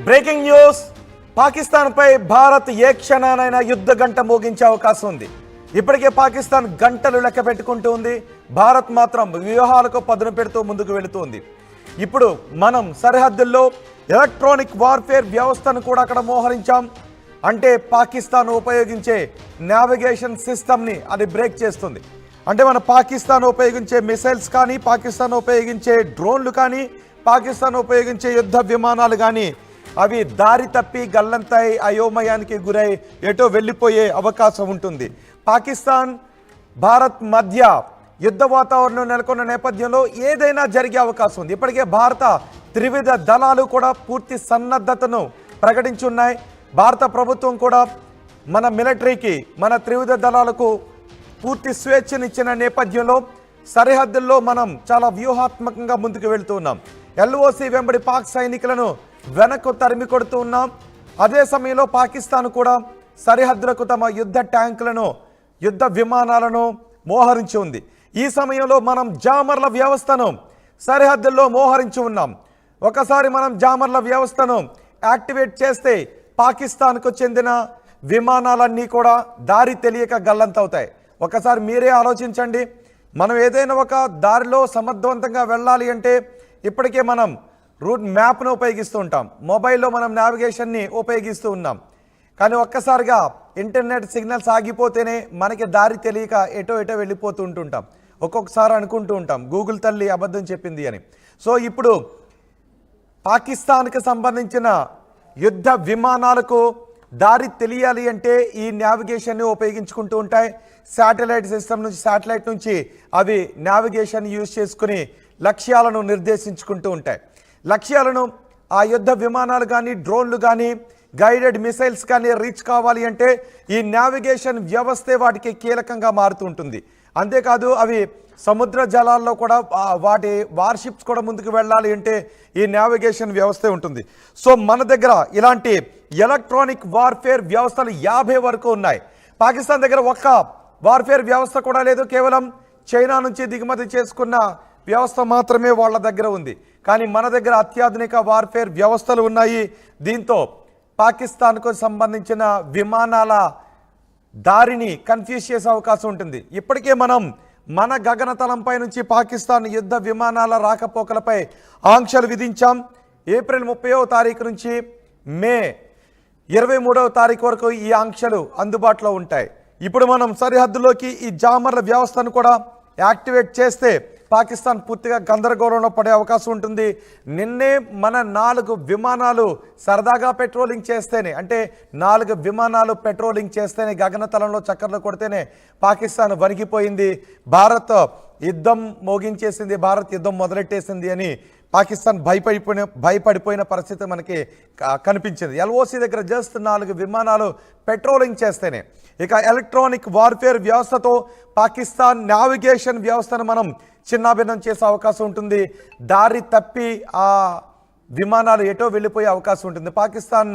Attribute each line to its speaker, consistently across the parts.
Speaker 1: Breaking news, పాకిస్తాన్పై Bharat ఏ క్షణానైనా యుద్ధ గంట మోగించే అవకాశం ఉంది. ఇప్పటికే పాకిస్తాన్ గంటలు లెక్క పెట్టుకుంటూ ఉంది. భారత్ మాత్రం వ్యూహాలకు పదును పెడుతూ ముందుకు వెళుతుంది. ఇప్పుడు మనం సరిహద్దుల్లో ఎలక్ట్రానిక్ వార్ఫేర్ వ్యవస్థను కూడా అక్కడ మోహరించాం. అంటే పాకిస్తాన్ ఉపయోగించే నావిగేషన్ సిస్టమ్ని అది బ్రేక్ చేస్తుంది. అంటే మన పాకిస్తాన్ ఉపయోగించే మిసైల్స్ కానీ, పాకిస్తాన్ ఉపయోగించే డ్రోన్లు కానీ, పాకిస్తాన్ ఉపయోగించే యుద్ధ విమానాలు కానీ అవి దారి తప్పి గల్లంతై అయోమయానికి గురై ఎటో వెళ్ళిపోయే అవకాశం ఉంటుంది. పాకిస్తాన్ భారత్ మధ్య యుద్ధ వాతావరణం నెలకొన్న నేపథ్యంలో ఏదైనా జరిగే అవకాశం ఉంది. ఇప్పటికే భారత త్రివిధ దళాలు కూడా పూర్తి సన్నద్ధతను ప్రకటించున్నాయి. భారత ప్రభుత్వం కూడా మన మిలిటరీకి, మన త్రివిధ దళాలకు పూర్తి స్వేచ్ఛనిచ్చిన నేపథ్యంలో సరిహద్దుల్లో మనం చాలా వ్యూహాత్మకంగా ముందుకు వెళుతూ ఉన్నాం. ఎల్ఓసి వెంబడి పాక్ సైనికులను వెనక్కు తరిమి కొడుతూ ఉన్నాం. అదే సమయంలో పాకిస్తాన్ కూడా సరిహద్దులకు తమ యుద్ధ ట్యాంకులను, యుద్ధ విమానాలను మోహరించి ఉంది. ఈ సమయంలో మనం జామర్ల వ్యవస్థను సరిహద్దుల్లో మోహరించి ఉన్నాం. ఒకసారి మనం జామర్ల వ్యవస్థను యాక్టివేట్ చేస్తే పాకిస్తాన్కు చెందిన విమానాలన్నీ కూడా దారి తెలియక గల్లంతవుతాయి. ఒకసారి మీరే ఆలోచించండి. మనం ఏదైనా ఒక దారిలో సమర్థవంతంగా వెళ్ళాలి అంటే ఇప్పటికే మనం రూట్ మ్యాప్ను ఉపయోగిస్తూ ఉంటాం. మొబైల్లో మనం నావిగేషన్ని ఉపయోగిస్తూ ఉన్నాం. కానీ ఒక్కసారిగా ఇంటర్నెట్ సిగ్నల్స్ ఆగిపోతేనే మనకి దారి తెలియక ఎటో వెళ్ళిపోతూ ఉంటుంటాం. ఒక్కొక్కసారి అనుకుంటూ ఉంటాం గూగుల్ తల్లి అబద్ధం చెప్పింది అని. సో ఇప్పుడు పాకిస్తాన్కి సంబంధించిన యుద్ధ విమానాలకు దారి తెలియాలి అంటే ఈ నావిగేషన్ని ఉపయోగించుకుంటూ ఉంటాయి. శాటిలైట్ సిస్టమ్ నుంచి, శాటిలైట్ నుంచి అవి నావిగేషన్ యూజ్ చేసుకుని లక్ష్యాలను నిర్దేశించుకుంటూ ఉంటాయి. లక్ష్యాలను ఆ యుద్ధ విమానాలు కానీ, డ్రోన్లు కానీ, గైడెడ్ మిసైల్స్ కానీ రీచ్ కావాలి అంటే ఈ నావిగేషన్ వ్యవస్థే వాటికి కీలకంగా మారుతూ ఉంటుంది. అంతేకాదు అవి సముద్ర జలాల్లో కూడా వాటి వార్షిప్స్ కూడా ముందుకు వెళ్ళాలి అంటే ఈ నావిగేషన్ వ్యవస్థే ఉంటుంది. సో మన దగ్గర ఇలాంటి ఎలక్ట్రానిక్ వార్ఫేర్ వ్యవస్థలు 50 వరకు ఉన్నాయి. పాకిస్తాన్ దగ్గర ఒక్క వార్ఫేర్ వ్యవస్థ కూడా లేదు. కేవలం చైనా నుంచి దిగుమతి చేసుకున్న వ్యవస్థ మాత్రమే వాళ్ళ దగ్గర ఉంది. కానీ మన దగ్గర అత్యాధునిక వార్ఫేర్ వ్యవస్థలు ఉన్నాయి. దీంతో పాకిస్తాన్కు సంబంధించిన విమానాల దారిని కన్ఫ్యూజ్ చేసే అవకాశం ఉంటుంది. ఇప్పటికే మనం మన గగనతలంపై నుంచి పాకిస్తాన్ యుద్ధ విమానాల రాకపోకలపై ఆంక్షలు విధించాం. ఏప్రిల్ 30వ తారీఖు నుంచి మే 23వ తారీఖు వరకు ఈ ఆంక్షలు అందుబాటులో ఉంటాయి. ఇప్పుడు మనం సరిహద్దులోకి ఈ జామర్ల వ్యవస్థను కూడా యాక్టివేట్ చేస్తే పాకిస్తాన్ పూర్తిగా గందరగోళంలో పడే అవకాశం ఉంటుంది. నిన్నే మన 4 విమానాలు సరదాగా పెట్రోలింగ్ చేస్తేనే, అంటే 4 విమానాలు పెట్రోలింగ్ చేస్తేనే, గగనతలంలో చక్కర్లు కొడితేనే పాకిస్తాన్ వణికిపోయింది. భారత్ యుద్ధం మోగించేసింది, భారత్ యుద్ధం మొదలెట్టేసింది అని పాకిస్తాన్ భయపడిపోయిన పరిస్థితి మనకి కనిపించింది. ఎల్ఓసి దగ్గర జస్ట్ 4 విమానాలు పెట్రోలింగ్ చేస్తేనే. ఇక ఎలక్ట్రానిక్ వార్ఫేర్ వ్యవస్థతో పాకిస్తాన్ నావిగేషన్ వ్యవస్థను మనం చిన్నాభిన్నం చేసే అవకాశం ఉంటుంది. దారి తప్పి ఆ విమానాలు ఎటో వెళ్ళిపోయే అవకాశం ఉంటుంది. పాకిస్తాన్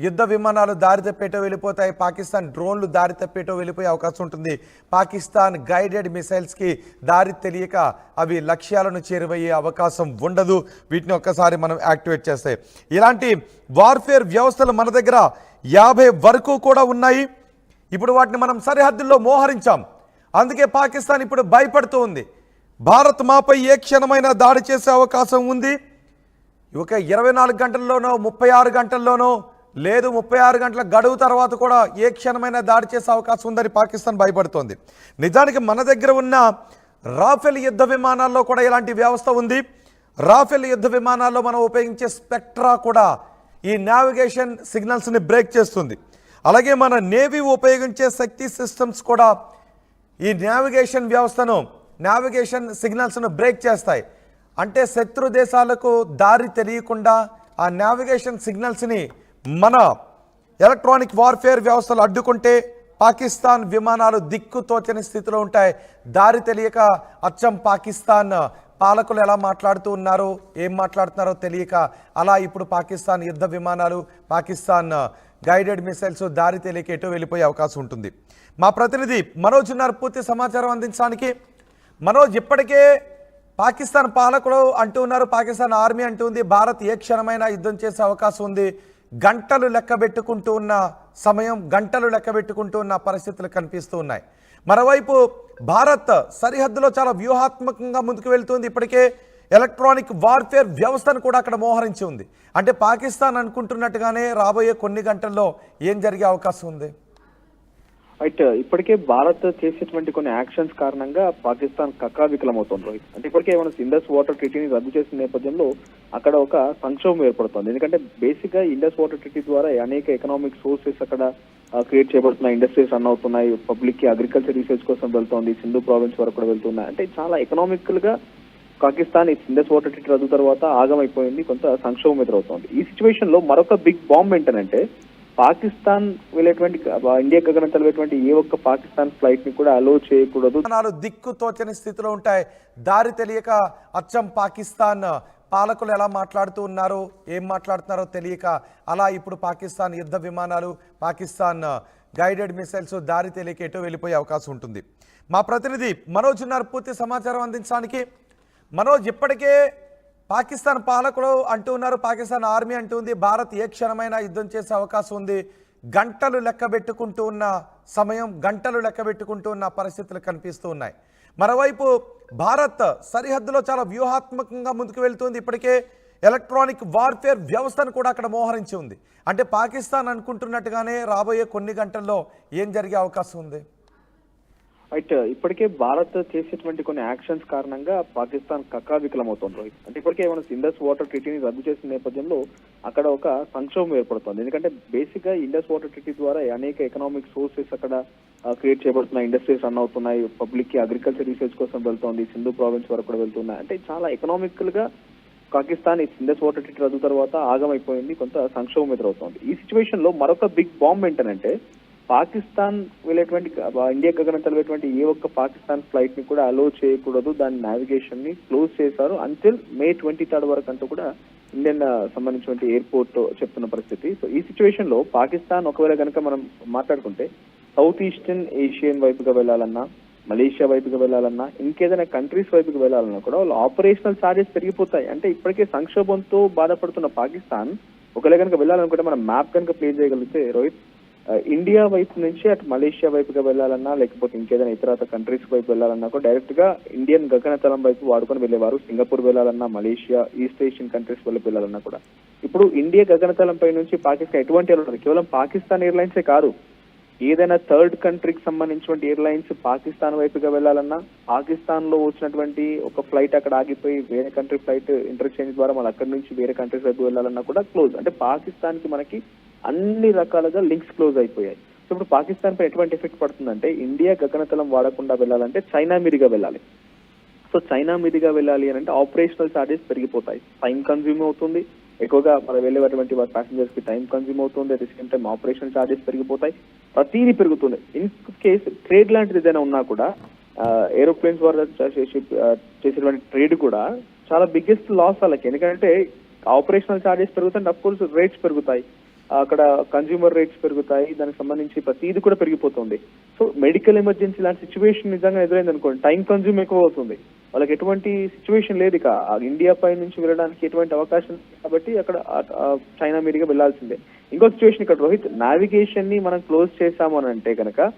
Speaker 1: యుద్ధ విమానాలు దారి తప్పేటో వెళ్ళిపోతాయి. పాకిస్తాన్ డ్రోన్లు దారి తప్పేటో వెళ్ళిపోయే అవకాశం ఉంటుంది. పాకిస్తాన్ గైడెడ్ మిసైల్స్కి దారి తెలియక అవి లక్ష్యాలను చేరువయ్యే అవకాశం ఉండదు. వీటిని ఒక్కసారి మనం యాక్టివేట్ చేస్తే ఇలాంటి వార్ఫేర్ వ్యవస్థలు మన దగ్గర 50 వరకు కూడా ఉన్నాయి. ఇప్పుడు వాటిని మనం సరిహద్దుల్లో మోహరించాం. అందుకే పాకిస్తాన్ ఇప్పుడు భయపడుతూ ఉంది. భారత్ మాపై ఏ క్షణమైనా దాడి చేసే అవకాశం ఉంది. ఒక 24 గంటల్లోనో 36 గంటల్లోనో లేదు 36 గంటల గడువు తర్వాత కూడా ఏ క్షణమైనా దాడి చేసే అవకాశం ఉందని పాకిస్తాన్ భయపడుతోంది. నిజానికి మన దగ్గర ఉన్న రాఫెల్ యుద్ధ విమానాల్లో కూడా ఇలాంటి వ్యవస్థ ఉంది. రాఫెల్ యుద్ధ విమానాల్లో మనం ఉపయోగించే స్పెక్ట్రా కూడా ఈ నావిగేషన్ సిగ్నల్స్ని బ్రేక్ చేస్తుంది. అలాగే మన నేవీ ఉపయోగించే శక్తి సిస్టమ్స్ కూడా ఈ నావిగేషన్ వ్యవస్థను, నావిగేషన్ సిగ్నల్స్ను బ్రేక్ చేస్తాయి. అంటే శత్రు దేశాలకు దారి తెలియకుండా ఆ నావిగేషన్ సిగ్నల్స్ని మన ఎలక్ట్రానిక్ వార్ఫేర్ వ్యవస్థలు అడ్డుకుంటే పాకిస్తాన్ విమానాలు దిక్కుతోచని స్థితిలో ఉంటాయి. దారి తెలియక అచ్చం పాకిస్తాన్ పాలకులు ఎలా మాట్లాడుతూ ఉన్నారో, ఏం మాట్లాడుతున్నారో తెలియక అలా ఇప్పుడు పాకిస్తాన్ యుద్ధ విమానాలు, పాకిస్తాన్ గైడెడ్ మిసైల్స్ దారి తెలియక ఎటో వెళ్ళిపోయే అవకాశం ఉంటుంది. మా ప్రతినిధి మనోజ్ ఉన్నారు పూర్తి సమాచారం అందించడానికి. మనోజ్, ఇప్పటికే పాకిస్తాన్ పాలకులు అంటూ ఉన్నారు, పాకిస్తాన్ ఆర్మీ అంటుంది భారత్ ఏ క్షణమైనా యుద్ధం చేసే అవకాశం ఉంది. గంటలు లెక్కబెట్టుకుంటూ ఉన్న సమయం, గంటలు లెక్కబెట్టుకుంటూ ఉన్న పరిస్థితులు కనిపిస్తూ ఉన్నాయి. మరోవైపు భారత్ సరిహద్దులో చాలా వ్యూహాత్మకంగా ముందుకు వెళ్తుంది. ఇప్పటికే ఎలక్ట్రానిక్ వార్ఫేర్ వ్యవస్థను కూడా అక్కడ మోహరించి ఉంది. అంటే పాకిస్తాన్ అనుకుంటున్నట్టుగానే రాబోయే కొన్ని గంటల్లో ఏం జరిగే అవకాశం ఉంది?
Speaker 2: అయితే ఇప్పటికే భారత్ చేసేటువంటి కొన్ని యాక్షన్స్ కారణంగా పాకిస్తాన్ కకావికలమవుతోంది రోహిత్. అంటే ఇప్పటికే మనం ఇండస్ వాటర్ ట్రీటీని రద్దు చేసిన నేపథ్యంలో అక్కడ ఒక సంక్షోభం ఏర్పడుతోంది. ఎందుకంటే బేసిక్ గా ఇండస్ వాటర్ ట్రీటీ ద్వారా అనేక ఎకనామిక్ సోర్సెస్ అక్కడ క్రియేట్ చేయబడుతున్నాయి, ఇండస్ట్రీస్ రన్ అవుతున్నాయి, పబ్లిక్ కి అగ్రికల్చర్ రీసెర్చ్ కోసం వెళ్తోంది, సింధు ప్రావిన్స్ వరకు కూడా వెళ్తున్నాయి. అంటే చాలా ఎకనామికల్ గా పాకిస్తాన్ ఈ ఇండస్ వాటర్ ట్రీటీ రద్దు తర్వాత ఆగమైపోయింది, కొంత సంక్షోభం ఎదురవుతోంది. ఈ సిచ్యువేషన్ లో మరొక బిగ్ బాంబ్ ఏంటంటే పాకిస్తాన్ వెళ్ళేటువంటి ఇండియా గగనం వెళ్ళేటువంటి ఏ ఒక్క పాకిస్తాన్ ఫ్లైట్ ని కూడా అలో చేయకూడదు.
Speaker 1: దిక్కు తోచని స్థితిలో ఉంటాయి. దారి తెలియక అచ్చం పాకిస్తాన్ పాలకులు ఎలా మాట్లాడుతూ ఉన్నారు, ఏం మాట్లాడుతున్నారో తెలియక అలా ఇప్పుడు పాకిస్తాన్ యుద్ధ విమానాలు, పాకిస్తాన్ గైడెడ్ మిసైల్స్ దారి తెలియక ఎటో వెళ్ళిపోయే అవకాశం ఉంటుంది. మా ప్రతినిధి మనోజ్ ఉన్నారు పూర్తి సమాచారం అందించడానికి. మనోజ్, ఇప్పటికే పాకిస్తాన్ పాలకులు అంటూ ఉన్నారు, పాకిస్తాన్ ఆర్మీ అంటుంది భారత్ ఏ క్షణమైనా యుద్ధం చేసే అవకాశం ఉంది. గంటలు లెక్కబెట్టుకుంటూ ఉన్న సమయం, గంటలు లెక్కబెట్టుకుంటూ ఉన్న పరిస్థితులు కనిపిస్తూ ఉన్నాయి. మరోవైపు భారత్ సరిహద్దులో చాలా వ్యూహాత్మకంగా ముందుకు వెళ్తుంది. ఇప్పటికే ఎలక్ట్రానిక్ వార్ఫేర్ వ్యవస్థను కూడా అక్కడ మోహరించి ఉంది. అంటే పాకిస్తాన్ అనుకుంటున్నట్టుగానే రాబోయే కొన్ని గంటల్లో ఏం జరిగే అవకాశం ఉంది?
Speaker 2: అయితే ఇప్పటికే భారత్ చేసేటువంటి కొన్ని యాక్షన్స్ కారణంగా పాకిస్తాన్ కకావికలమవుతోంది రోహిత్. అంటే ఇప్పటికే మనం ఇండస్ వాటర్ ట్రీటీని రద్దు చేసిన నేపథ్యంలో అక్కడ ఒక సంక్షోభం ఏర్పడుతోంది. ఎందుకంటే బేసిక్ గా ఇండస్ వాటర్ ట్రీటీ ద్వారా అనేక ఎకనామిక్ సోర్సెస్ అక్కడ క్రియేట్ చేయబడుతున్నాయి, ఇండస్ట్రీస్ రన్ అవుతున్నాయి, పబ్లిక్ కి అగ్రికల్చర్ రీసెర్చ్ కోసం వెళ్తోంది, సింధు ప్రావిన్స్ వరకు కూడా వెళ్తున్నాయి. అంటే చాలా ఎకనామికల్ గా పాకిస్తాన్ ఈ ఇండస్ వాటర్ ట్రీటీ రద్దు తర్వాత ఆగమైపోయింది, కొంత సంక్షోభం ఎదురవుతోంది. ఈ సిచ్యువేషన్ లో మరొక బిగ్ బాంబ్ ఏంటంటే పాకిస్తాన్ వెళ్ళేటువంటి ఇండియా గగనం వెళ్ళేటువంటి ఏ ఒక్క పాకిస్తాన్ ఫ్లైట్ ని కూడా అలో చేయకూడదు, దాని నావిగేషన్ ని క్లోజ్ చేశారు అంటిల్ May 23 వరకు అంటూ కూడా ఇండియన్ సంబంధించిన ఎయిర్పోర్ట్ చెప్తున్న పరిస్థితి. సో ఈ సిచ్యువేషన్ లో పాకిస్తాన్ ఒకవేళ కనుక మనం మాట్లాడుకుంటే సౌత్ ఈస్టర్న్ ఏషియన్ వైపుగా వెళ్లాలన్నా, మలేషియా వైపుగా వెళ్లాలన్నా, ఇంకేదైనా కంట్రీస్ వైపుగా వెళ్లాలన్నా కూడా వాళ్ళు ఆపరేషనల్ ఛార్జెస్ పెరిగిపోతాయి. అంటే ఇప్పటికే సంక్షోభంతో బాధపడుతున్న పాకిస్తాన్ ఒకవేళ కనుక వెళ్ళాలనుకుంటే మనం మ్యాప్ కనుక ప్లే చేయగలిగితే రోహిత్, ఇండియా వైపు నుంచి అటు మలేషియా వైపుగా వెళ్లాలన్నా, లేకపోతే ఇంకేదైనా ఇతర కంట్రీస్ వైపు వెళ్లాలన్నా కూడా డైరెక్ట్ గా ఇండియన్ గగనతలం వైపు వాడుకొని వెళ్లేవారు. సింగపూర్ వెళ్లాలన్నా, మలేషియా, ఈస్ట్ ఏషియన్ కంట్రీస్ వైపు వెళ్లాలన్నా కూడా ఇప్పుడు ఇండియా గగనతలం పై నుంచి పాకిస్తాన్ ఎటువంటి ఉండదు. కేవలం పాకిస్తాన్ ఎయిర్లైన్సే కాదు, ఏదైనా థర్డ్ కంట్రీకి సంబంధించిన ఎయిర్లైన్స్ పాకిస్తాన్ వైపుగా వెళ్లాలన్నా, పాకిస్తాన్ లో వచ్చినటువంటి ఒక ఫ్లైట్ అక్కడ ఆగిపోయి వేరే కంట్రీ ఫ్లైట్ ఇంటర్చేంజ్ ద్వారా మళ్ళీ అక్కడి నుంచి వేరే కంట్రీస్ వైపు వెళ్లాలన్నా కూడా క్లోజ్. అంటే పాకిస్తాన్ కి మనకి అన్ని రకాలుగా లింక్స్ క్లోజ్ అయిపోయాయి. సో ఇప్పుడు పాకిస్తాన్ పై ఎటువంటి ఎఫెక్ట్ పడుతుందంటే ఇండియా గగనతలం వాడకుండా వెళ్ళాలంటే చైనా మీదుగా వెళ్ళాలి. సో చైనా మీదుగా వెళ్ళాలి అని అంటే ఆపరేషనల్ ఛార్జెస్ పెరిగిపోతాయి, టైం కన్జ్యూమ్ అవుతుంది, ఎక్కువగా మనం వెళ్ళేటువంటి ప్యాసింజర్స్ కి టైం కన్జ్యూమ్ అవుతుంది, at the same time operational charges పెరిగిపోతాయి, ప్రతిదీ పెరుగుతుంది. ఇన్ కేస్ ట్రేడ్ లాంటిది ఏదైనా ఉన్నా కూడా ఏరోప్లేన్స్ ద్వారా చేసేటువంటి ట్రేడ్ కూడా చాలా బిగ్గెస్ట్ లాస్ వాళ్ళకి. ఎందుకంటే ఆపరేషనల్ ఛార్జెస్ పెరుగుతాయి, అఫ్ కోర్స్ రేట్స్ పెరుగుతాయి, అక్కడ కన్జ్యూమర్ రేట్స్ పెరుగుతాయి, దానికి సంబంధించి ప్రతిదీ కూడా పెరిగిపోతుంది. సో మెడికల్ ఎమర్జెన్సీ లాంటి సిచ్యువేషన్ నిజంగా ఎదురైంది అనుకోండి, టైం కన్జ్యూమ్ ఎక్కువ అవుతుంది, వాళ్ళకి ఎటువంటి సిచ్యువేషన్ లేదు, ఇక ఇండియా పై నుంచి వెళ్ళడానికి ఎటువంటి అవకాశం కాబట్టి అక్కడ చైనా మీదుగా వెళ్లాల్సిందే. ఇంకో సిచ్యువేషన్ ఇక్కడ రోహిత్, నావిగేషన్ ని మనం క్లోజ్ చేశాము అని అంటే కనుక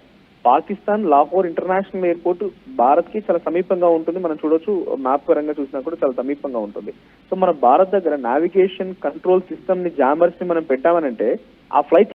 Speaker 2: పాకిస్తాన్ లాహోర్ ఇంటర్నేషనల్ ఎయిర్పోర్ట్ భారత్ కి చాలా సమీపంగా ఉంటుంది. మనం చూడొచ్చు, మ్యాప్ పరంగా చూసినా కూడా చాలా సమీపంగా ఉంటుంది. సో మన భారత్ దగ్గర నావిగేషన్ కంట్రోల్ సిస్టమ్ ని, జామర్స్ ని మనం పెట్టామనంటే ఆ ఫ్లైట్